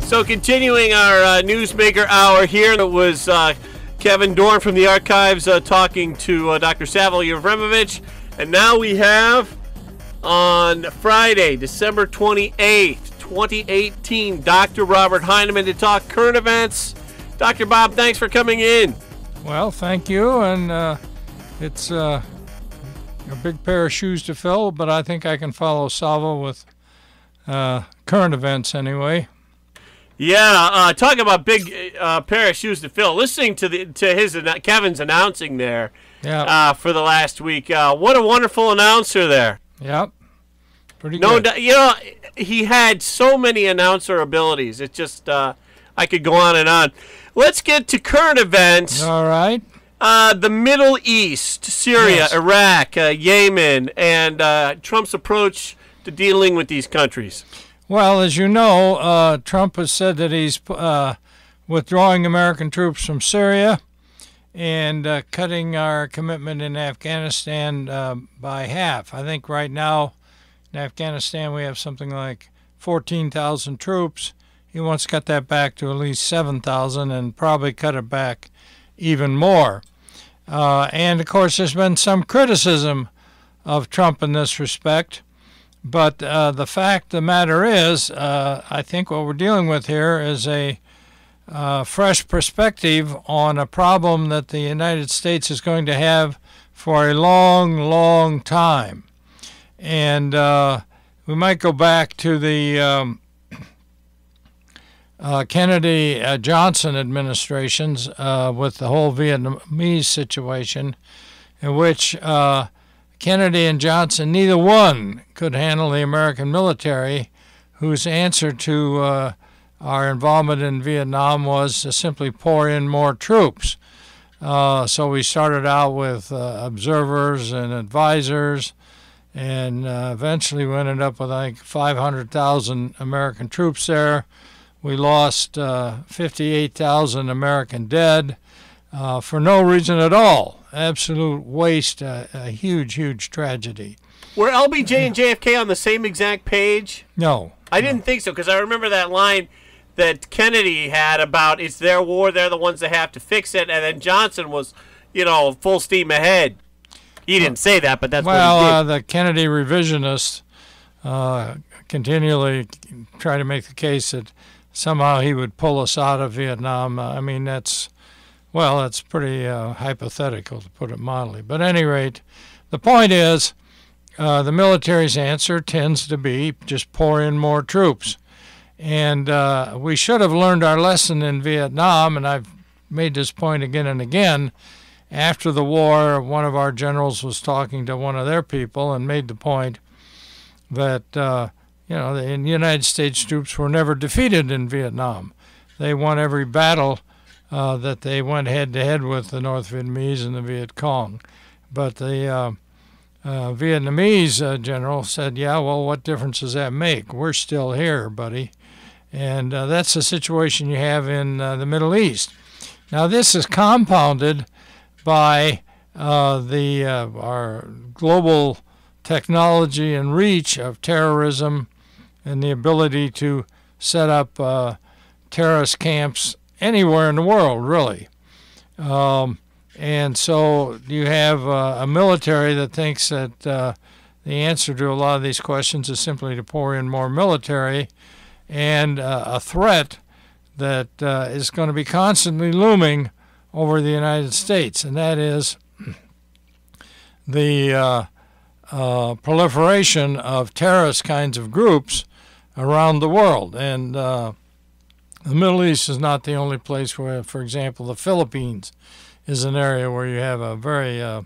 So continuing our Newsmaker hour here, it was Kevin Dorn from the archives talking to Dr. Savil Yevremovich. And now we have on Friday, December 28th, 2018, Dr. Robert Heineman to talk current events. Dr. Bob, thanks for coming in. Well, thank you. And it's a big pair of shoes to fill, but I think I can follow Savil with current events anyway. Yeah, talking about big pair of shoes to fill. Listening to Kevin's announcing there for the last week. What a wonderful announcer there. Yep, pretty good. He had so many announcer abilities. It just I could go on and on. Let's get to current events. All right. The Middle East, Syria, yes. Iraq, Yemen, and Trump's approach to dealing with these countries. Well, as you know, Trump has said that he's withdrawing American troops from Syria and cutting our commitment in Afghanistan by half. I think right now in Afghanistan we have something like 14,000 troops. He wants to cut that back to at least 7,000 and probably cut it back even more. And, of course, there's been some criticism of Trump in this respect. But the fact of the matter is, I think what we're dealing with here is a fresh perspective on a problem that the United States is going to have for a long, long time. And we might go back to the Kennedy-Johnson administrations with the whole Vietnamese situation, in which Kennedy and Johnson, neither one could handle the American military, whose answer to our involvement in Vietnam was to simply pour in more troops. So we started out with observers and advisors, and eventually we ended up with, I think, 500,000 American troops there. We lost 58,000 American dead for no reason at all. Absolute waste, a huge, huge tragedy. Were LBJ and JFK on the same exact page? No. I didn't think so, because I remember that line that Kennedy had about it's their war, they're the ones that have to fix it, and then Johnson was, full steam ahead. He didn't say that, but that's what he did. The Kennedy revisionists continually try to make the case that somehow he would pull us out of Vietnam. I mean, that's pretty hypothetical, to put it mildly. But at any rate, the point is the military's answer tends to be just pour in more troops. And we should have learned our lesson in Vietnam, and I've made this point again and again. After the war, one of our generals was talking to one of their people and made the point that, the United States troops were never defeated in Vietnam. They won every battle that they went head-to-head with the North Vietnamese and the Viet Cong. But the Vietnamese general said, yeah, well, what difference does that make? We're still here, buddy. And that's the situation you have in the Middle East. Now, this is compounded by our global technology and reach of terrorism and the ability to set up terrorist camps anywhere in the world, really. And so you have a military that thinks that the answer to a lot of these questions is simply to pour in more military, and a threat that is going to be constantly looming over the United States, and that is the proliferation of terrorist kinds of groups around the world. And the Middle East is not the only place where, for example, the Philippines is an area where you have have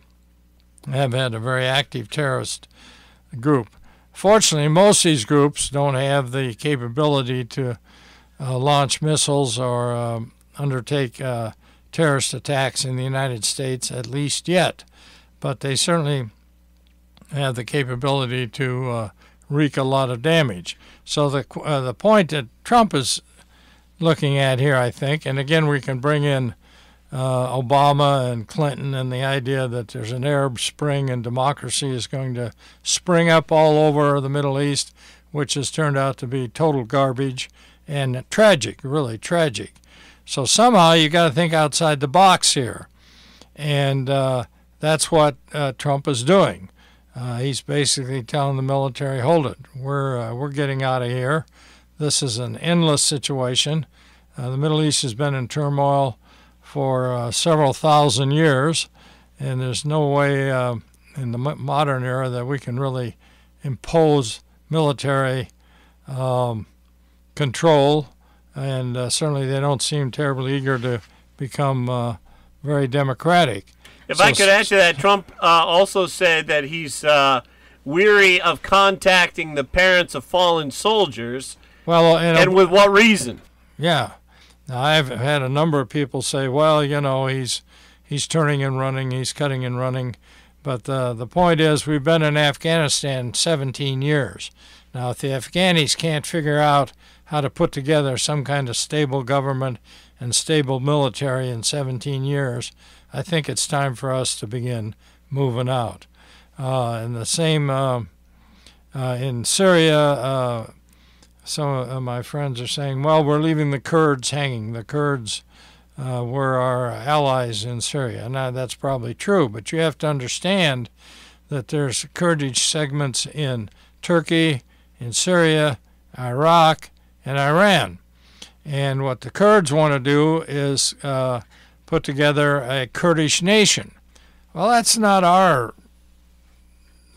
had a very active terrorist group. Fortunately, most of these groups don't have the capability to launch missiles or undertake terrorist attacks in the United States, at least yet. But they certainly have the capability to wreak a lot of damage. So the point that Trump is looking at here, I think, and again we can bring in Obama and Clinton and the idea that there's an Arab Spring and democracy is going to spring up all over the Middle East, which has turned out to be total garbage and tragic, really tragic. So somehow you got to think outside the box here, and that's what Trump is doing. He's basically telling the military, "Hold it, we're getting out of here. This is an endless situation. The Middle East has been in turmoil for several thousand years, and there's no way in the modern era that we can really impose military control, and certainly they don't seem terribly eager to become very democratic." If I could add to that, Trump also said that he's weary of contacting the parents of fallen soldiers. Well, and with what reason? Yeah. Now, I've had a number of people say, well, you know, he's turning and running, he's cutting and running. But the point is, we've been in Afghanistan 17 years. Now, if the Afghanis can't figure out how to put together some kind of stable government and stable military in 17 years, I think it's time for us to begin moving out. And the same in Syria, some of my friends are saying, well, we're leaving the Kurds hanging. The Kurds were our allies in Syria. Now, that's probably true, but you have to understand that there's Kurdish segments in Turkey, in Syria, Iraq, and Iran. And what the Kurds want to do is put together a Kurdish nation. Well, that's not our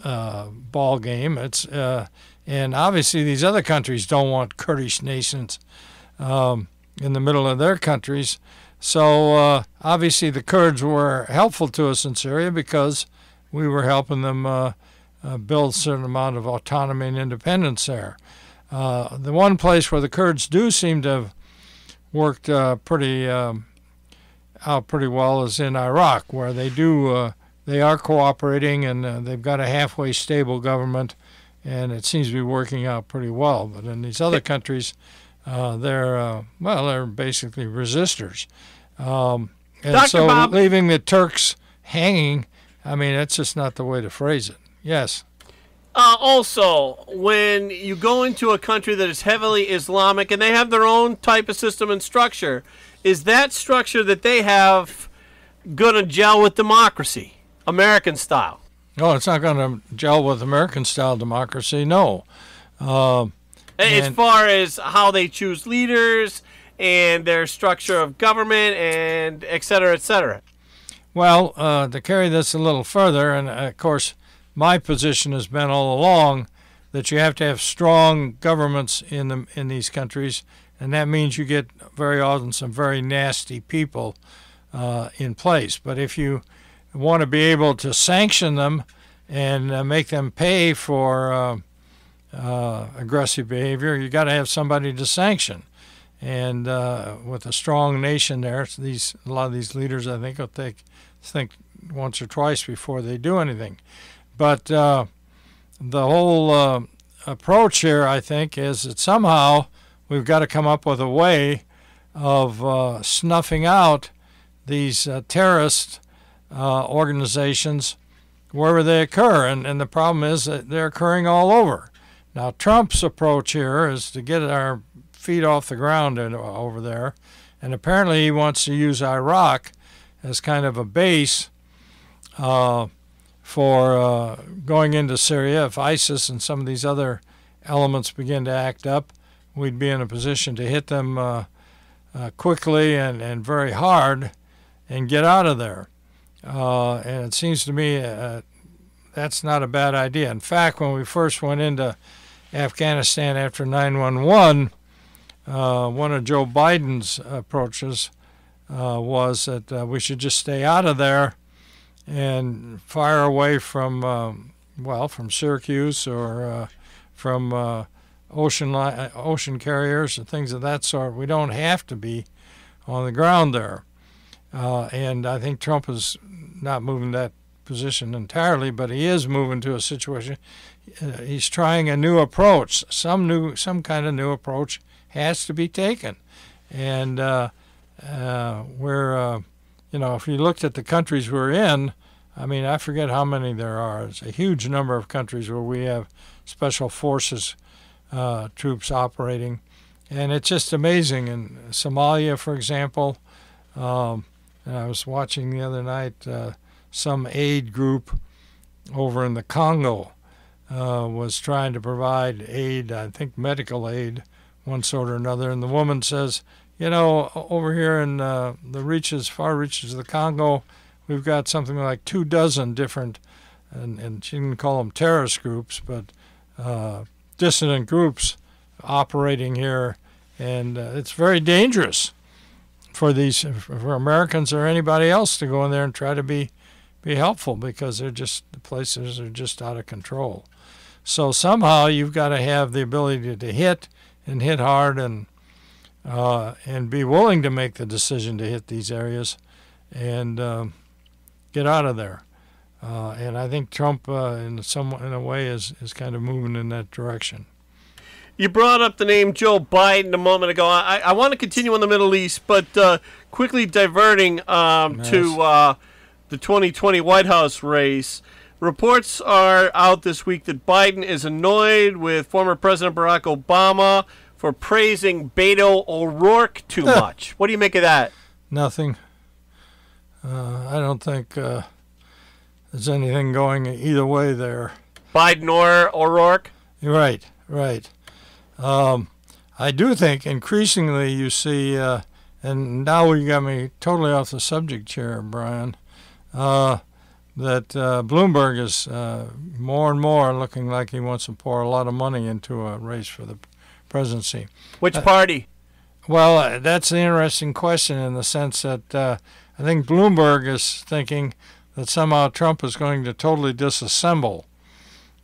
ball game. It's and obviously these other countries don't want Kurdish nations in the middle of their countries. So obviously the Kurds were helpful to us in Syria because we were helping them build a certain amount of autonomy and independence there. The one place where the Kurds do seem to have worked pretty well is in Iraq, where they are cooperating, and they've got a halfway stable government, and it seems to be working out pretty well. But in these other countries, they're basically resistors. And Dr. so Bob, leaving the Turks hanging, I mean, that's just not the way to phrase it. Yes. Also, when you go into a country that is heavily Islamic and they have their own type of system and structure, is that structure that they have going to gel with democracy, American style? No, it's not going to gel with American-style democracy, no. As far as how they choose leaders and their structure of government and et cetera, et cetera. Well, to carry this a little further, and of course my position has been all along that you have to have strong governments in these countries, and that means you get very often some very nasty people in place. But if you want to be able to sanction them and make them pay for aggressive behavior, you got to have somebody to sanction. And with a strong nation there, a lot of these leaders, I think, will think once or twice before they do anything. But the whole approach here, I think, is that somehow we've got to come up with a way of snuffing out these terrorist organizations wherever they occur. And the problem is that they're occurring all over. Now, Trump's approach here is to get our feet off the ground over there. And apparently he wants to use Iraq as kind of a base for going into Syria. If ISIS and some of these other elements begin to act up, we'd be in a position to hit them quickly and very hard and get out of there. And it seems to me that's not a bad idea. In fact, when we first went into Afghanistan after 9/11, one of Joe Biden's approaches was that we should just stay out of there and fire away from Syracuse or from ocean carriers and things of that sort. We don't have to be on the ground there. And I think Trump is not moving that position entirely, but he is moving to a situation. He's trying a new approach. Some kind of new approach has to be taken. And if you looked at the countries we're in, I mean, I forget how many there are. It's a huge number of countries where we have special forces troops operating, And it's just amazing. In Somalia, for example, and I was watching the other night, some aid group over in the Congo was trying to provide aid, I think medical aid, one sort or another. And the woman says, you know, over here in the far reaches of the Congo, we've got something like 24 different, and she didn't call them terrorist groups, but dissident groups operating here. And it's very dangerous for Americans or anybody else to go in there and try to be helpful, because the places are just out of control. So somehow you've got to have the ability to hit hard and be willing to make the decision to hit these areas and get out of there. And I think Trump, in a way, is kind of moving in that direction. You brought up the name Joe Biden a moment ago. I want to continue on the Middle East, but quickly diverting to the 2020 White House race. Reports are out this week that Biden is annoyed with former President Barack Obama for praising Beto O'Rourke too much. What do you make of that? Nothing. I don't think there's anything going either way there. Biden or O'Rourke? Right. I do think increasingly you see, and now you got me totally off the subject here, Brian, that Bloomberg is more and more looking like he wants to pour a lot of money into a race for the presidency. Which party? Well, that's an interesting question in the sense that I think Bloomberg is thinking that somehow Trump is going to totally disassemble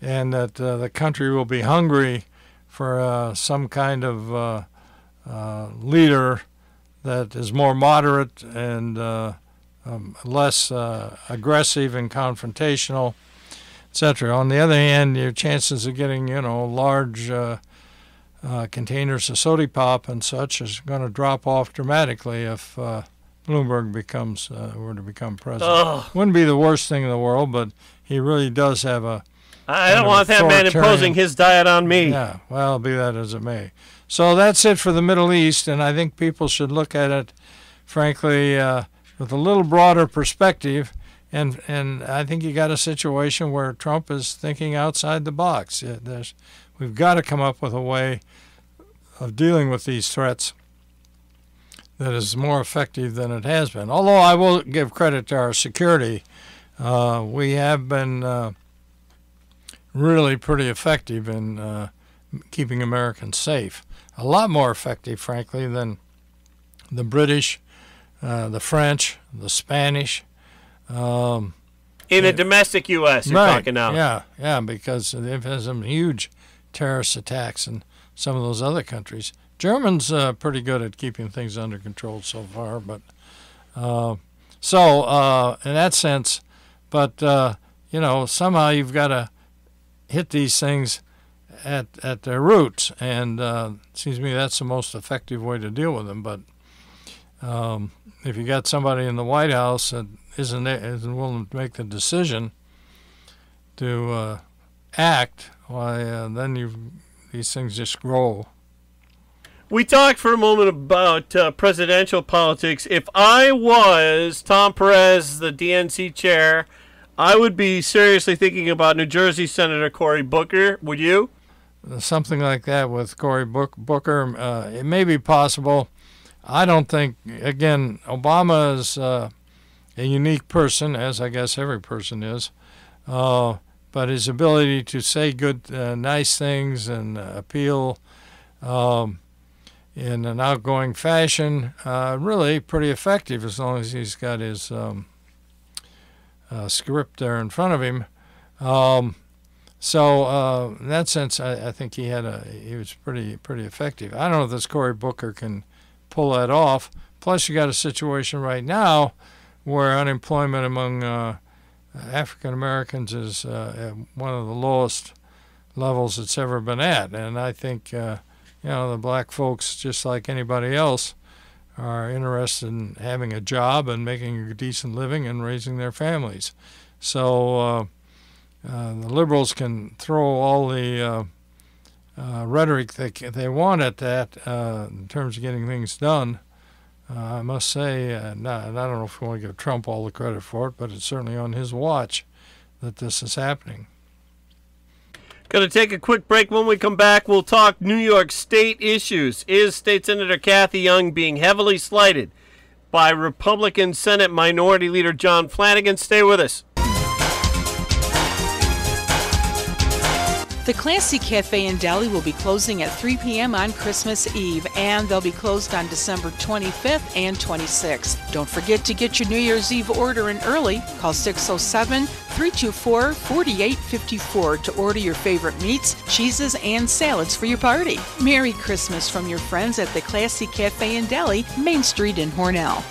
and that the country will be hungry for some kind of leader that is more moderate and less aggressive and confrontational, etc. On the other hand, your chances of getting, large containers of soda pop and such is going to drop off dramatically if Bloomberg were to become president. Ugh. Wouldn't be the worst thing in the world, but he really does have a. I don't want that man imposing his diet on me. Yeah, well, be that as it may. So that's it for the Middle East, and I think people should look at it, frankly, with a little broader perspective. And I think you got a situation where Trump is thinking outside the box. We've got to come up with a way of dealing with these threats that is more effective than it has been. Although I will give credit to our security. We have been really pretty effective in keeping Americans safe. A lot more effective, frankly, than the British, the French, the Spanish. In the domestic U.S., you're talking now. Yeah, because they've had some huge terrorist attacks in some of those other countries. Germans pretty good at keeping things under control so far, but in that sense, but somehow you've got to hit these things at their roots, and it seems to me that's the most effective way to deal with them. But if you got somebody in the White House that isn't willing to make the decision to act, why then these things just grow. We talked for a moment about presidential politics. If I was Tom Perez, the DNC chair, I would be seriously thinking about New Jersey Senator Cory Booker. Would you? Something like that with Cory Booker. It may be possible. I don't think, again, Obama is a unique person, as I guess every person is. But his ability to say good, nice things and appeal in an outgoing fashion, really pretty effective as long as he's got his script there in front of him. So in that sense, I think he was pretty effective. I don't know if this Cory Booker can pull that off. Plus, you got a situation right now where unemployment among African Americans is at one of the lowest levels it's ever been at, and I think the black folks, just like anybody else, are interested in having a job and making a decent living and raising their families. So the liberals can throw all the rhetoric they want at that in terms of getting things done. I must say, and I don't know if we want to give Trump all the credit for it, but it's certainly on his watch that this is happening. Going to take a quick break. When we come back, we'll talk New York State issues. Is State Senator Kathy Young being heavily slighted by Republican Senate Minority Leader John Flanagan? Stay with us. The Classy Cafe and Deli will be closing at 3 p.m. on Christmas Eve, and they'll be closed on December 25th and 26th. Don't forget to get your New Year's Eve order in early. Call 607-324-4854 to order your favorite meats, cheeses, and salads for your party. Merry Christmas from your friends at the Classy Cafe and Deli, Main Street in Hornell.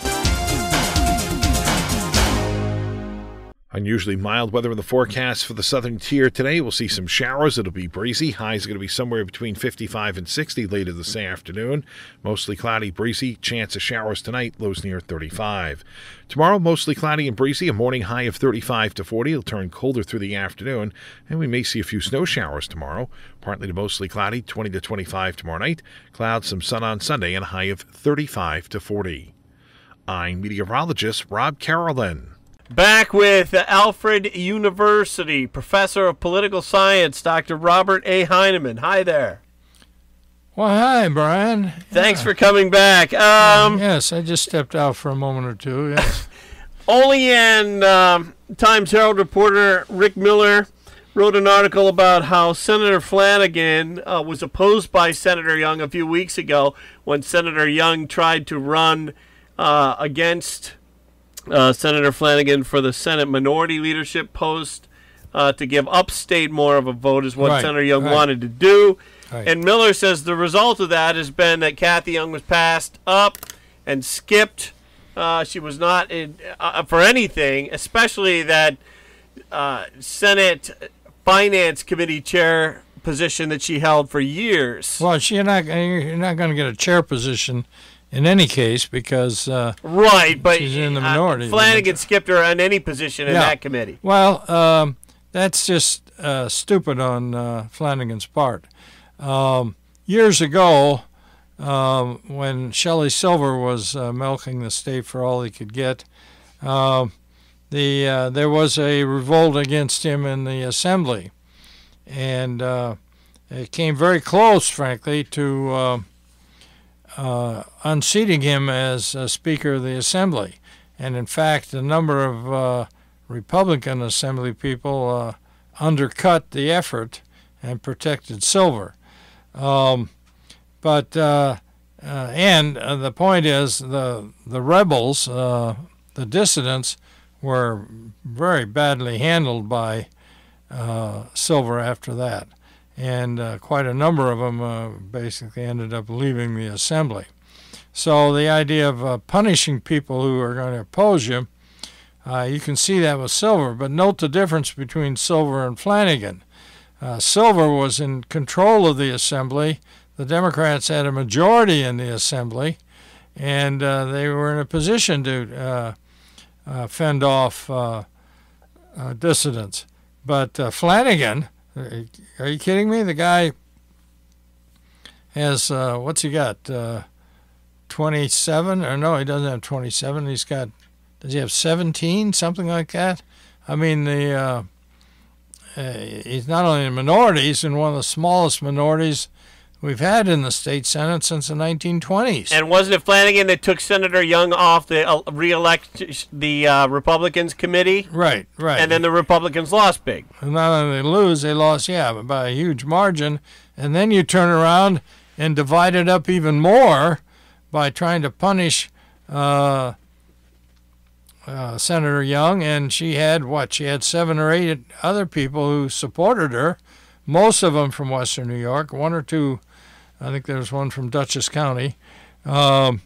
Unusually mild weather in the forecast for the southern tier today. We'll see some showers. It'll be breezy. Highs are going to be somewhere between 55 and 60 later this afternoon. Mostly cloudy, breezy. Chance of showers tonight. Lows near 35. Tomorrow, mostly cloudy and breezy. A morning high of 35 to 40. It'll turn colder through the afternoon. And we may see a few snow showers tomorrow. Partly to mostly cloudy, 20 to 25 tomorrow night. Clouds, some sun on Sunday, and a high of 35 to 40. I'm meteorologist Rob Carolyn. Back with Alfred University Professor of Political Science, Dr. Robert A. Heineman. Hi there. Well, hi, Brian. Thanks for coming back. Yes, I just stepped out for a moment or two. Yes. Olean Times Herald reporter Rick Miller wrote an article about how Senator Flanagan was opposed by Senator Young a few weeks ago when Senator Young tried to run against Senator Flanagan for the Senate minority leadership post to give upstate more of a vote is what Senator Young wanted to do. Right. And Miller says the result of that has been that Kathy Young was passed up and skipped. She was not in, for anything, especially that Senate Finance Committee chair position that she held for years. Well, you're not going to get a chair position in any case, because right, but she's in the minority. Flanagan skipped her on any position in that committee. Well, that's just stupid on Flanagan's part. Years ago, when Shelley Silver was milking the state for all he could get, there was a revolt against him in the assembly, and it came very close, frankly, to unseating him as Speaker of the Assembly. And in fact, a number of Republican Assembly people undercut the effort and protected Silver. And the point is, the rebels, the dissidents, were very badly handled by Silver after that. And quite a number of them basically ended up leaving the assembly. So the idea of punishing people who are going to oppose you, you can see that with Silver. But note the difference between Silver and Flanagan. Silver was in control of the assembly. The Democrats had a majority in the assembly, and they were in a position to fend off dissidents. But Flanagan... Are you kidding me? The guy has, what's he got, 27? Or no, he doesn't have 27. He's got, does he have 17? Something like that? I mean, he's not only in a minority, he's in one of the smallest minorities we've had in the state Senate since the 1920s. And wasn't it Flanagan that took Senator Young off the the Republicans committee? Right. And then the Republicans lost big. And not only they lose, they lost, by a huge margin. And then you turn around and divide it up even more by trying to punish Senator Young. And she had 7 or 8 other people who supported her, most of them from Western New York, 1 or 2. I think there was one from Dutchess County. So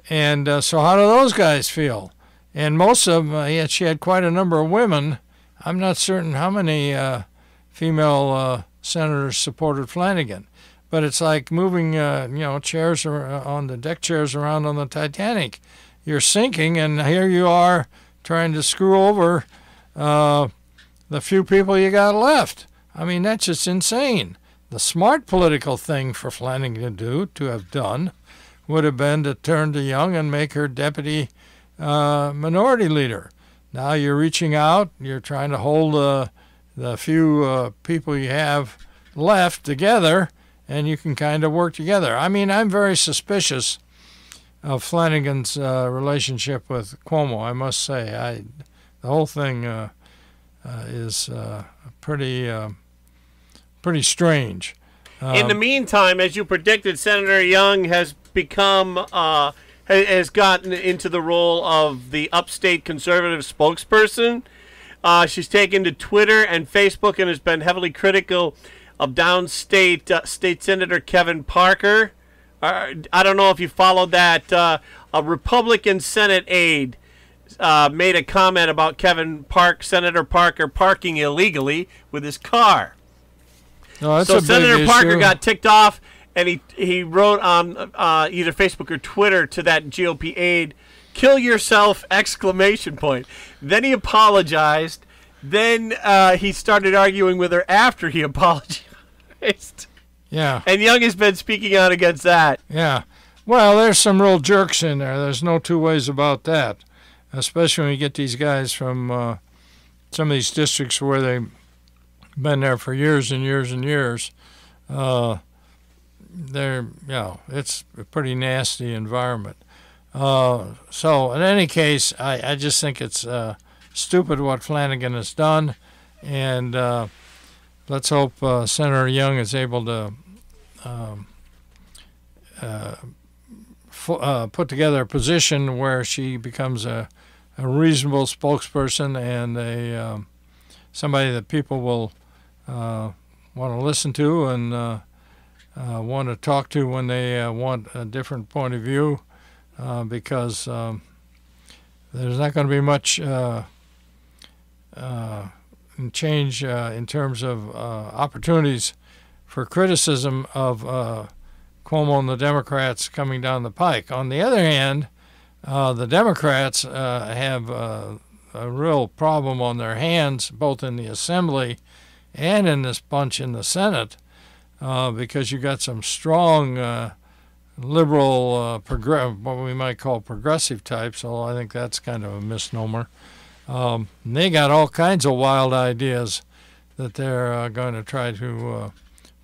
how do those guys feel? And most of them, she had quite a number of women. I'm not certain how many female senators supported Flanagan. But it's like moving, chairs on the deck chairs around on the Titanic. You're sinking, and here you are trying to screw over the few people you got left. I mean, that's just insane. The smart political thing for Flanagan to have done, would have been to turn to Young and make her deputy minority leader. Now you're reaching out, you're trying to hold the few people you have left together, and you can kind of work together. I mean, I'm very suspicious of Flanagan's relationship with Cuomo, I must say. The whole thing is pretty strange. In the meantime, as you predicted, Senator Young has become has gotten into the role of the upstate conservative spokesperson. She's taken to Twitter and Facebook and has been heavily critical of downstate State Senator Kevin Parker. I don't know if you followed that. A Republican Senate aide made a comment about Senator Parker parking illegally with his car. No, so Senator Parker issue. got ticked off, and he wrote on either Facebook or Twitter to that GOP aide, "Kill yourself!" ! Then he apologized. Then he started arguing with her after he apologized. Yeah. And Young has been speaking out against that. Yeah. Well, there's some real jerks in there. There's no two ways about that, especially when you get these guys from some of these districts where they've been there for years and years and years. It's a pretty nasty environment. So in any case, I just think it's stupid what Flanagan has done, and let's hope Senator Young is able to put together a position where she becomes a reasonable spokesperson and somebody that people will want to listen to and want to talk to when they want a different point of view, because there's not going to be much change in terms of opportunities for criticism of Cuomo and the Democrats coming down the pike. On the other hand, the Democrats have a real problem on their hands, both in the Assembly and in this bunch in the Senate, because you got some strong liberal, what we might call progressive types, although I think that's kind of a misnomer. They got all kinds of wild ideas that they're going to try to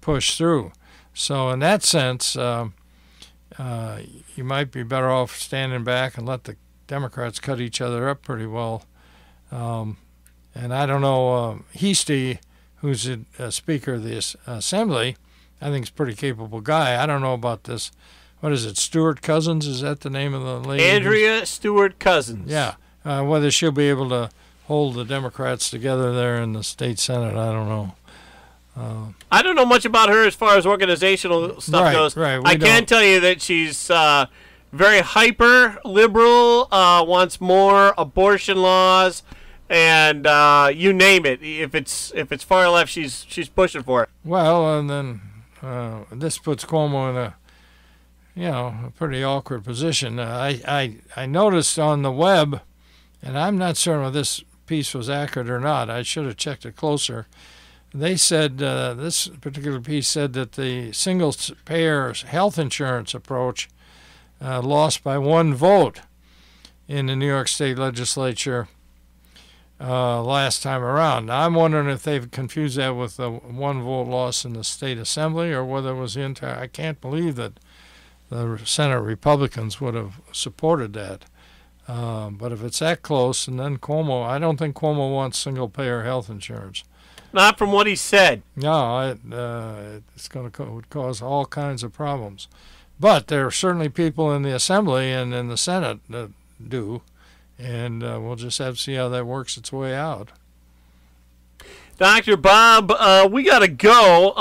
push through. So in that sense, you might be better off standing back and let the Democrats cut each other up pretty well. And I don't know, Heastie, who's a Speaker of the Assembly, I think is a pretty capable guy. I don't know about this. What is it, Stewart Cousins? Is that the name of the lady? Andrea Stewart Cousins. Yeah. Whether she'll be able to hold the Democrats together there in the state Senate, I don't know. I don't know much about her as far as organizational stuff goes. Right. I can tell you that she's very hyper liberal, wants more abortion laws, and you name it. If it's far left, she's pushing for it. Well, and then this puts Cuomo in a pretty awkward position. I noticed on the web, and I'm not certain if this piece was accurate or not. I should have checked it closer. They said, this particular piece said that the single-payer health insurance approach lost by one vote in the New York State Legislature last time around. Now, I'm wondering if they've confused that with the one vote loss in the State Assembly or whether it was the entire. I can't believe that the Senate Republicans would have supported that. But if it's that close, and then Cuomo, I don't think Cuomo wants single-payer health insurance. Not from what he said. No, it's going to would cause all kinds of problems. But there are certainly people in the Assembly and in the Senate that do, and we'll just have to see how that works its way out. Dr. Bob, we got to go.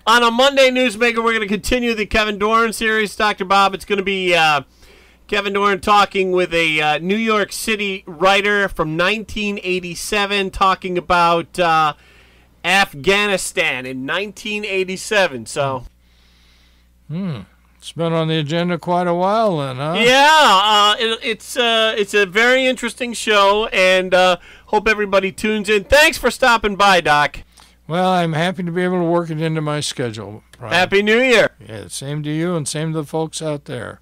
On a Monday Newsmaker, we're going to continue the Kevin Doran series. Dr. Bob, it's going to be Kevin Doran talking with a New York City writer from 1987 talking about Afghanistan in 1987. So, it's been on the agenda quite a while then, huh? Yeah, it's a very interesting show, and hope everybody tunes in. Thanks for stopping by, Doc. Well, I'm happy to be able to work it into my schedule, Brian. Happy New Year. Yeah, same to you and same to the folks out there.